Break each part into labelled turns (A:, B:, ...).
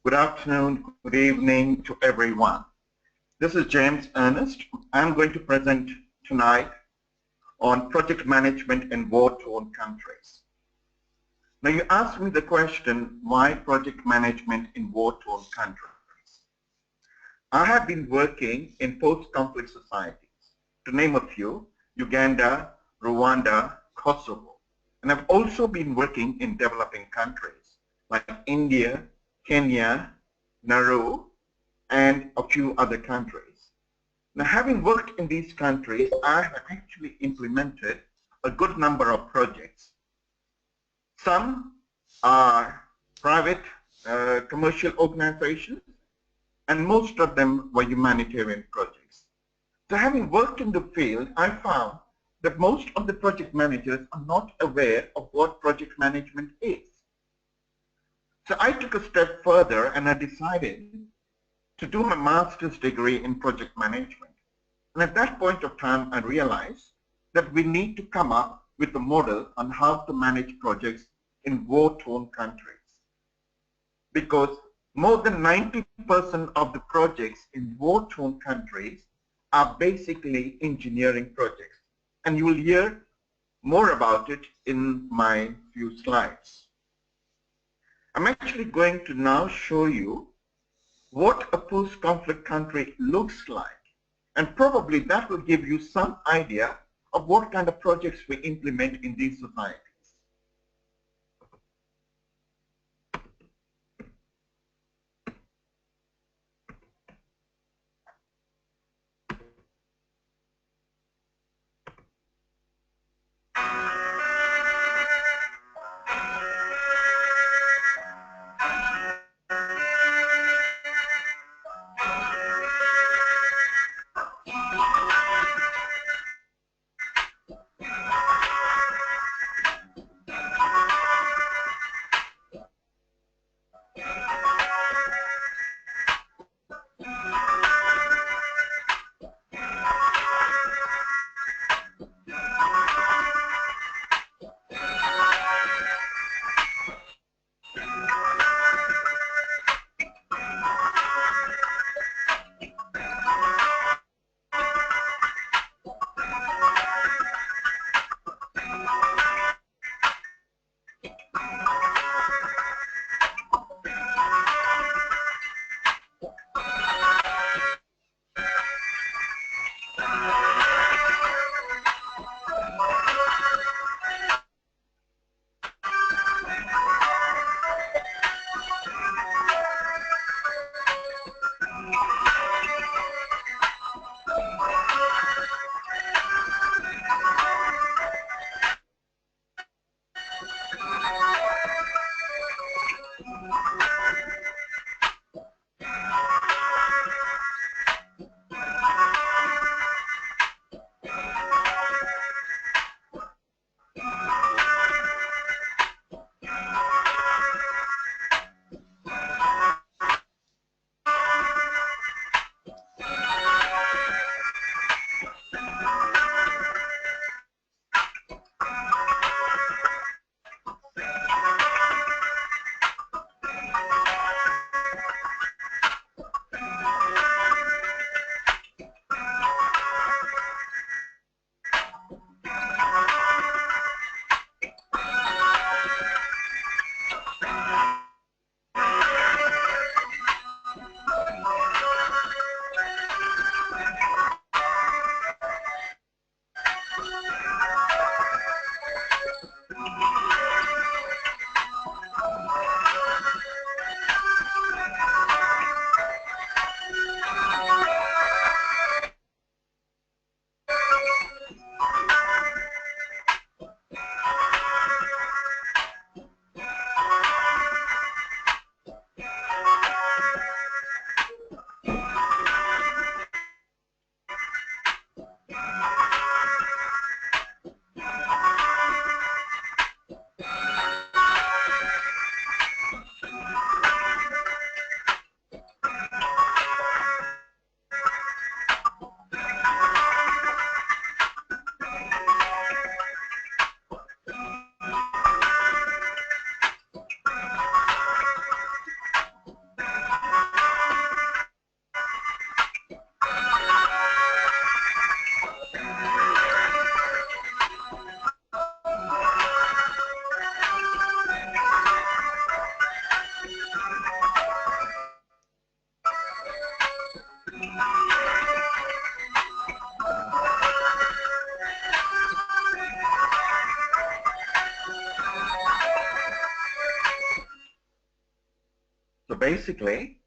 A: Good afternoon, good evening to everyone. This is James Earnest. I'm going to present tonight on project management in war-torn countries. Now you asked me the question, why project management in war-torn countries? I have been working in post-conflict societies, to name a few, Uganda, Rwanda, Kosovo. And I've also been working in developing countries like India, Kenya, Nauru, and a few other countries. Now, having worked in these countries, I have actually implemented a good number of projects. Some are private commercial organizations, and most of them were humanitarian projects. So having worked in the field, I found that most of the project managers are not aware of what project management is. So I took a step further and I decided to do my master's degree in project management. And at that point of time, I realized that we need to come up with a model on how to manage projects in war-torn countries. Because more than 90% of the projects in war-torn countries are basically engineering projects. And you will hear more about it in my few slides. I'm actually going to now show you what a post-conflict country looks like, and probably that will give you some idea of what kind of projects we implement in these societies. So basically,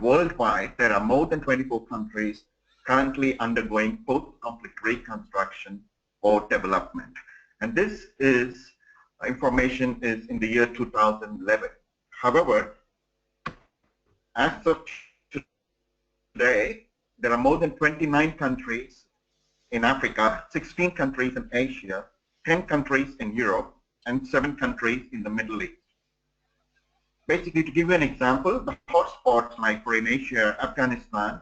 A: worldwide, there are more than 24 countries currently undergoing post-conflict reconstruction or development. And this is information is in the year 2011. However, as of today, there are more than 29 countries in Africa, 16 countries in Asia, 10 countries in Europe, and 7 countries in the Middle East. Basically, to give you an example, the hotspots like for in Asia, Afghanistan,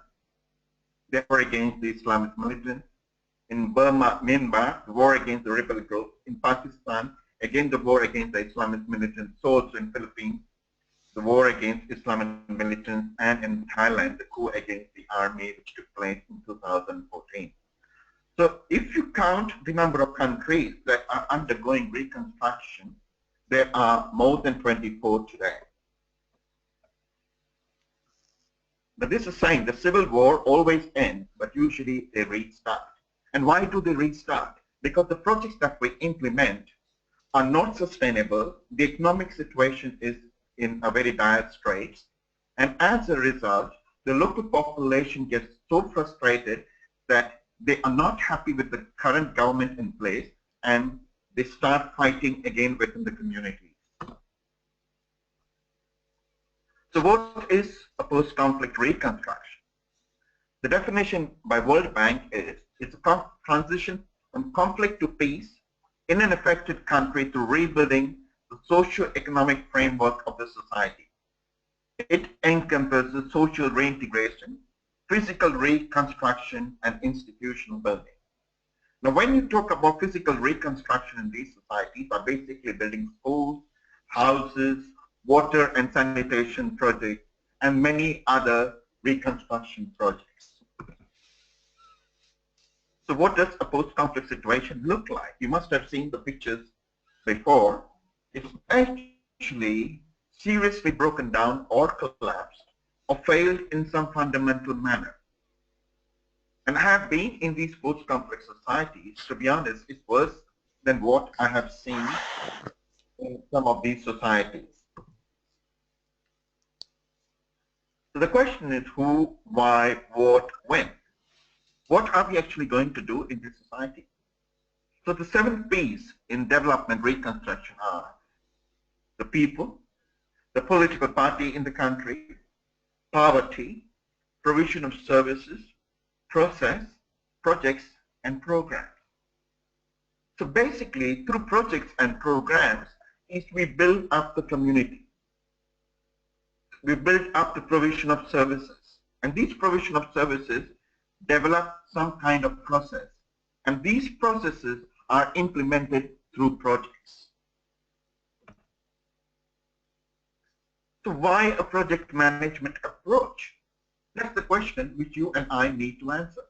A: they were against the Islamist militants. In Burma, Myanmar, the war against the rebel group. In Pakistan, again the war against the Islamist militants. So also in Philippines, the war against Islamist militants, and in Thailand, the coup against the army which took place in 2014. So if you count the number of countries that are undergoing reconstruction, there are more than 24 today. But this is saying the civil war always ends, but usually they restart. And why do they restart? Because the projects that we implement are not sustainable. The economic situation is in a very dire straits. And as a result, the local population gets so frustrated that they are not happy with the current government in place, and they start fighting again within the communities. So what is a post-conflict reconstruction? The definition by World Bank is it's a transition from conflict to peace in an affected country to rebuilding the socio-economic framework of the society. It encompasses social reintegration, physical reconstruction, and institutional building. Now, when you talk about physical reconstruction in these societies, are basically building schools, houses, water and sanitation projects, and many other reconstruction projects. So what does a post-conflict situation look like? You must have seen the pictures before. It's actually seriously broken down or collapsed or failed in some fundamental manner. And I have been in these post-conflict societies. To be honest, it's worse than what I have seen in some of these societies. So the question is who, why, what, when? What are we actually going to do in this society? So the 7 P's in development reconstruction are the people, the political party in the country, poverty, provision of services, process, projects, and programs. So basically, through projects and programs, is we build up the community. We build up the provision of services. And these provision of services develop some kind of process. And these processes are implemented through projects. So why a project management approach? That's the question which you and I need to answer.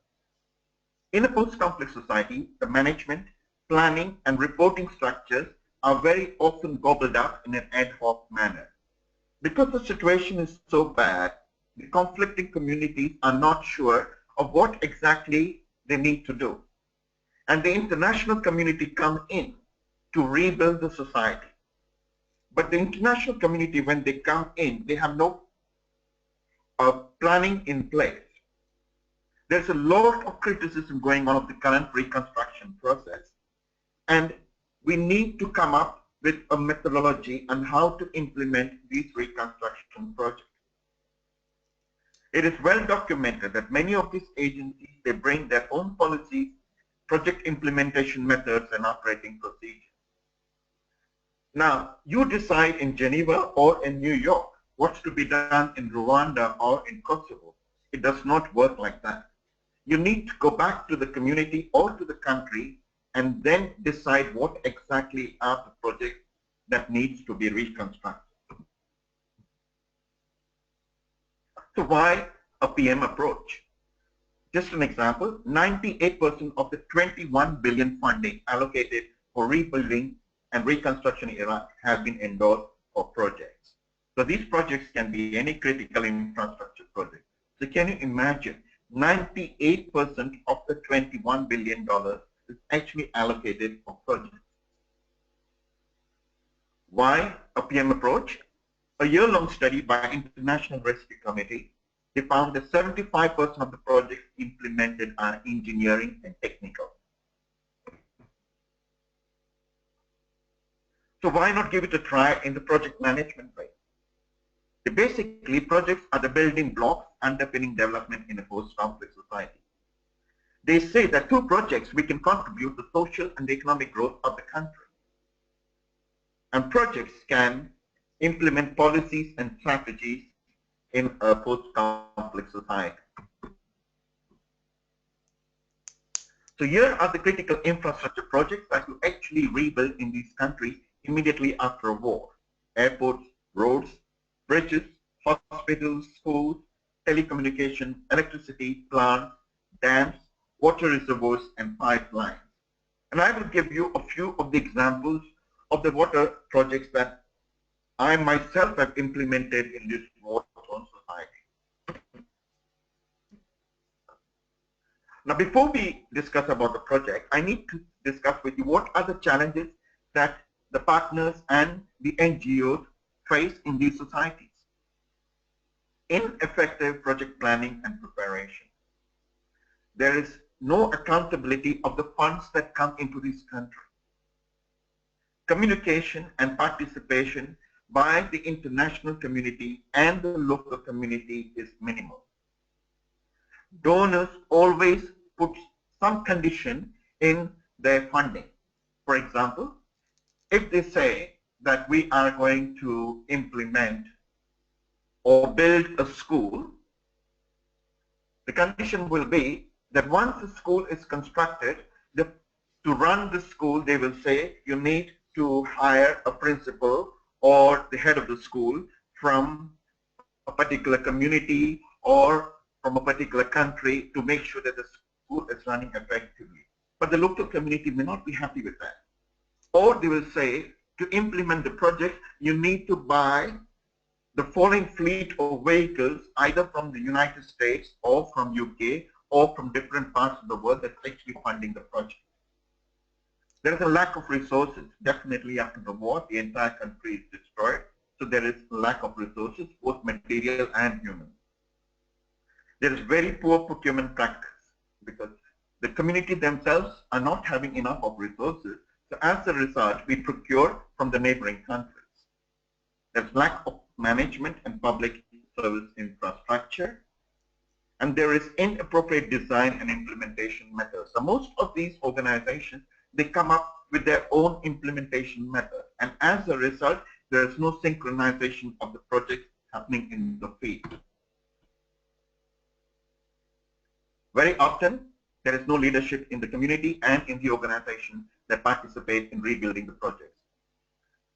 A: In a post-conflict society, the management, planning, and reporting structures are very often gobbled up in an ad hoc manner. Because the situation is so bad, the conflicting communities are not sure of what exactly they need to do. And the international community come in to rebuild the society. But the international community, when they come in, they have no planning in place. There's a lot of criticism going on of the current reconstruction process. And we need to come up with a methodology on how to implement these reconstruction projects. It is well documented that many of these agencies, they bring their own policies, project implementation methods, and operating procedures. Now, you decide in Geneva or in New York what's to be done in Rwanda or in Kosovo. It does not work like that. You need to go back to the community or to the country and then decide what exactly are the projects that needs to be reconstructed. So why a PM approach? Just an example, 98% of the 21 billion funding allocated for rebuilding and reconstruction in Iraq have been endorsed for projects. So these projects can be any critical infrastructure project. So can you imagine 98% of the $21 billion is actually allocated for projects. Why a PM approach? A year-long study by International Rescue Committee, they found that 75% of the projects implemented are engineering and technical. So why not give it a try in the project management way? Basically, projects are the building blocks underpinning development in a post-conflict society. They say that through projects we can contribute to social and economic growth of the country. And projects can implement policies and strategies in a post-conflict society. So here are the critical infrastructure projects that you actually rebuild in these countries immediately after a war. Airports, roads, bridges, hospitals, schools, telecommunication, electricity plants, dams, water reservoirs, and pipelines. And I will give you a few of the examples of the water projects that I myself have implemented in this war-torn society. Now, before we discuss about the project, I need to discuss with you what are the challenges that the partners and the NGOs face in these societies. Ineffective project planning and preparation. There is no accountability of the funds that come into this country. Communication and participation by the international community and the local community is minimal. Donors always put some condition in their funding. For example, if they say that we are going to implement or build a school, the condition will be that once the school is constructed, to run the school, they will say you need to hire a principal or the head of the school from a particular community or from a particular country to make sure that the school is running effectively. But the local community may not be happy with that. Or they will say, to implement the project, you need to buy the following fleet of vehicles either from the United States or from UK or from different parts of the world that's actually funding the project. There is a lack of resources. Definitely after the war, the entire country is destroyed. So there is a lack of resources, both material and human. There is very poor procurement practice because the community themselves are not having enough of resources. So as a result, we procure from the neighboring countries. There's lack of management and public service infrastructure. And there is inappropriate design and implementation methods. So most of these organizations, they come up with their own implementation method. And as a result, there is no synchronization of the projects happening in the field. Very often, there is no leadership in the community and in the organization that participate in rebuilding the projects.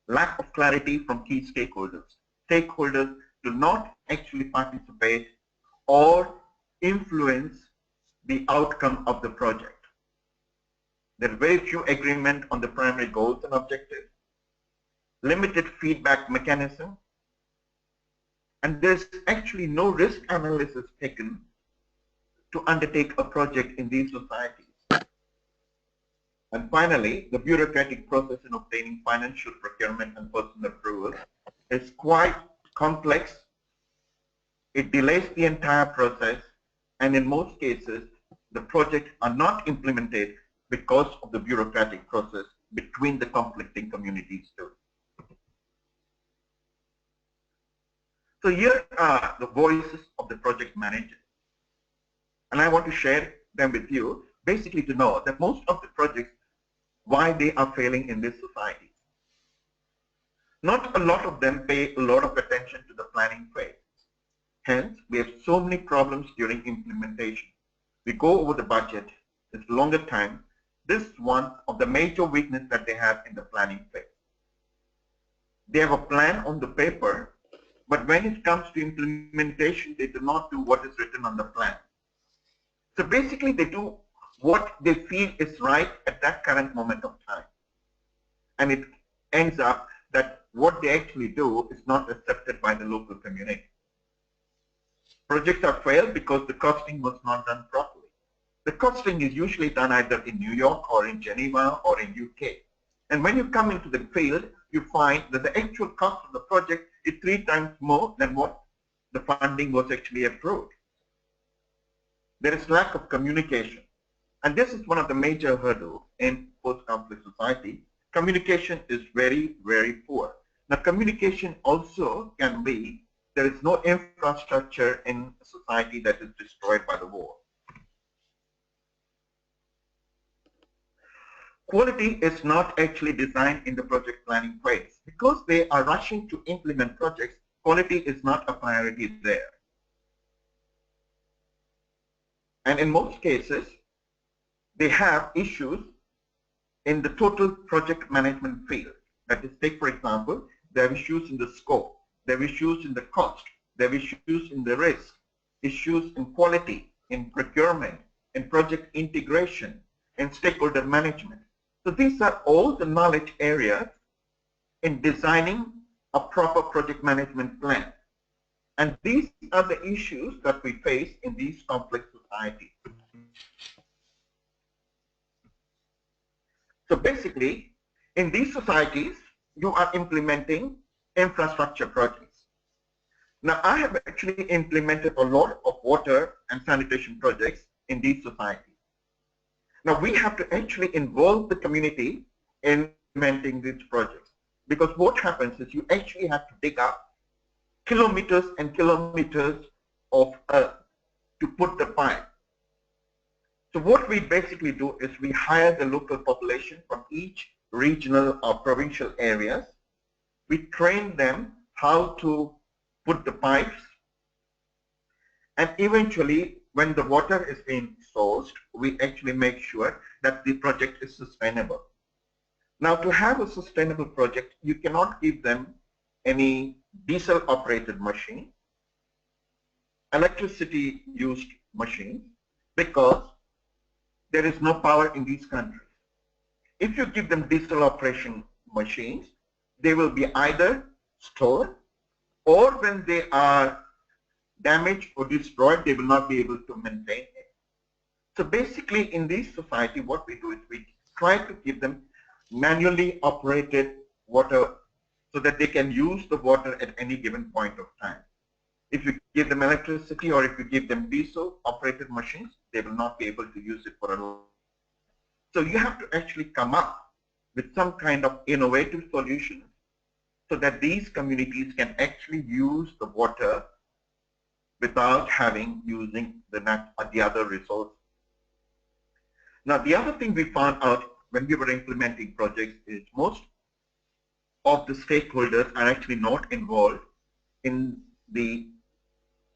A: Lack of clarity from key stakeholders. Stakeholders do not actually participate or influence the outcome of the project. There is very few agreement on the primary goals and objectives, limited feedback mechanism, and there's actually no risk analysis taken to undertake a project in these societies. And finally, the bureaucratic process in obtaining financial procurement and personal approval is quite complex. It delays the entire process, and in most cases, the projects are not implemented because of the bureaucratic process between the conflicting communities too. So here are the voices of the project managers. And I want to share them with you, basically to know that most of the projects, why they are failing in this society. Not a lot of them pay a lot of attention to the planning phase. Hence, we have so many problems during implementation. We go over the budget, it's longer time. This is one of the major weaknesses that they have in the planning phase. They have a plan on the paper, but when it comes to implementation, they do not do what is written on the plan. So basically, they do what they feel is right at that current moment of time. And it ends up that what they actually do is not accepted by the local community. Projects are failed because the costing was not done properly. The costing is usually done either in New York or in Geneva or in UK. And when you come into the field, you find that the actual cost of the project is 3 times more than what the funding was actually approved. There is lack of communication. And this is one of the major hurdles in post-conflict society. Communication is very, very poor. Now, communication also can be, there is no infrastructure in society that is destroyed by the war. Quality is not actually designed in the project planning phase. Because they are rushing to implement projects, quality is not a priority there. And in most cases, they have issues in the total project management field. That is, take for example, they have issues in the scope, they have issues in the cost, they have issues in the risk, issues in quality, in procurement, in project integration, in stakeholder management. So these are all the knowledge areas in designing a proper project management plan. And these are the issues that we face in these complex societies. So basically, in these societies, you are implementing infrastructure projects. Now, I have actually implemented a lot of water and sanitation projects in these societies. Now, we have to actually involve the community in implementing these projects, because what happens is you actually have to dig up kilometers and kilometers of earth to put the pipe. So what we basically do is we hire the local population from each regional or provincial areas. We train them how to put the pipes, and eventually when the water is being sourced, we actually make sure that the project is sustainable. Now, to have a sustainable project, you cannot give them any diesel operated machine, electricity used machines, because there is no power in these countries. If you give them diesel operation machines, they will be either stolen, or when they are damaged or destroyed, they will not be able to maintain it. So basically in this society, what we do is we try to give them manually operated water so that they can use the water at any given point of time. If you give them electricity or if you give them diesel operated machines, they will not be able to use it for a long time. So you have to actually come up with some kind of innovative solution so that these communities can actually use the water without using the other resources. Now, the other thing we found out when we were implementing projects is most of the stakeholders are actually not involved in the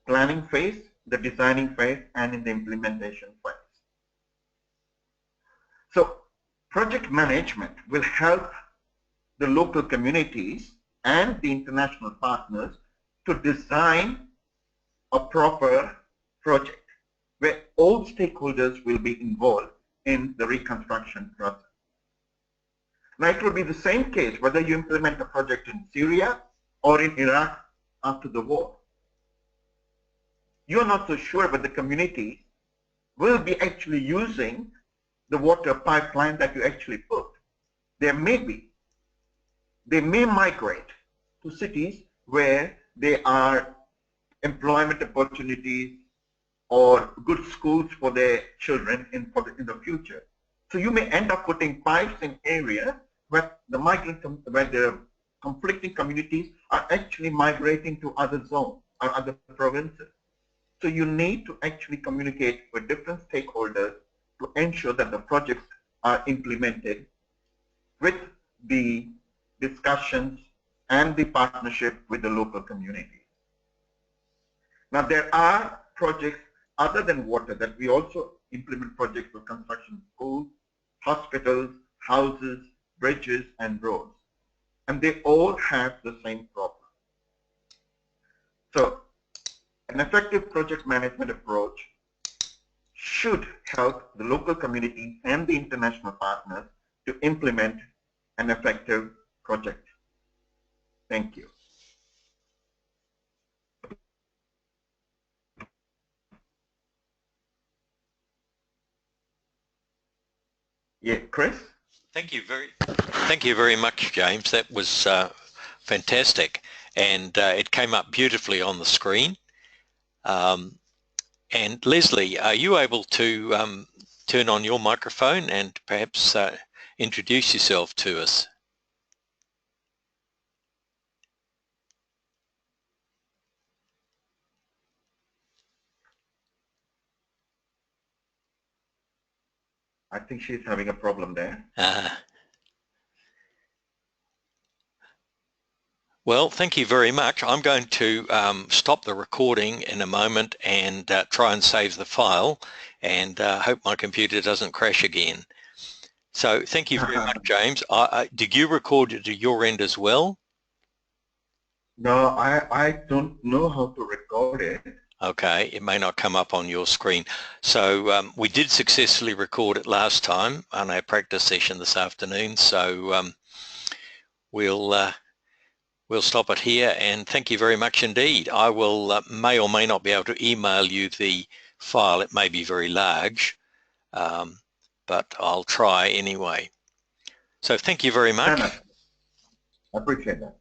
A: planning phase, the designing phase, and in the implementation phase. So project management will help the local communities and the international partners to design a proper project where all stakeholders will be involved in the reconstruction process. Now, it will be the same case whether you implement a project in Syria or in Iraq after the war. You're not so sure whether the community will be actually using the water pipeline that you actually put. There may be. They may migrate to cities where there are employment opportunities or good schools for their children in the future. So you may end up putting pipes in areas where the conflicting communities are actually migrating to other zones or other provinces. So you need to actually communicate with different stakeholders to ensure that the projects are implemented with the discussions and the partnership with the local communities. Now, there are projects other than water that we also implement projects for construction of schools, hospitals, houses, bridges, and roads. And they all have the same problem. So an effective project management approach should help the local community and the international partners to implement an effective project. Thank you. Yeah, Chris?
B: Thank you very much, James. That was fantastic, and it came up beautifully on the screen. And Leslie, are you able to turn on your microphone and perhaps introduce yourself to us?
A: I think she's having a problem there.
B: Well, thank you very much. I'm going to stop the recording in a moment and try and save the file, and hope my computer doesn't crash again. So thank you very much, James. Did you record it at your end as well?
A: No, I don't know how to record it.
B: Okay, it may not come up on your screen. So we did successfully record it last time on our practice session this afternoon. So we'll stop it here, and thank you very much indeed. I will may or may not be able to email you the file. It may be very large, but I'll try anyway. So thank you very much.
A: I appreciate that.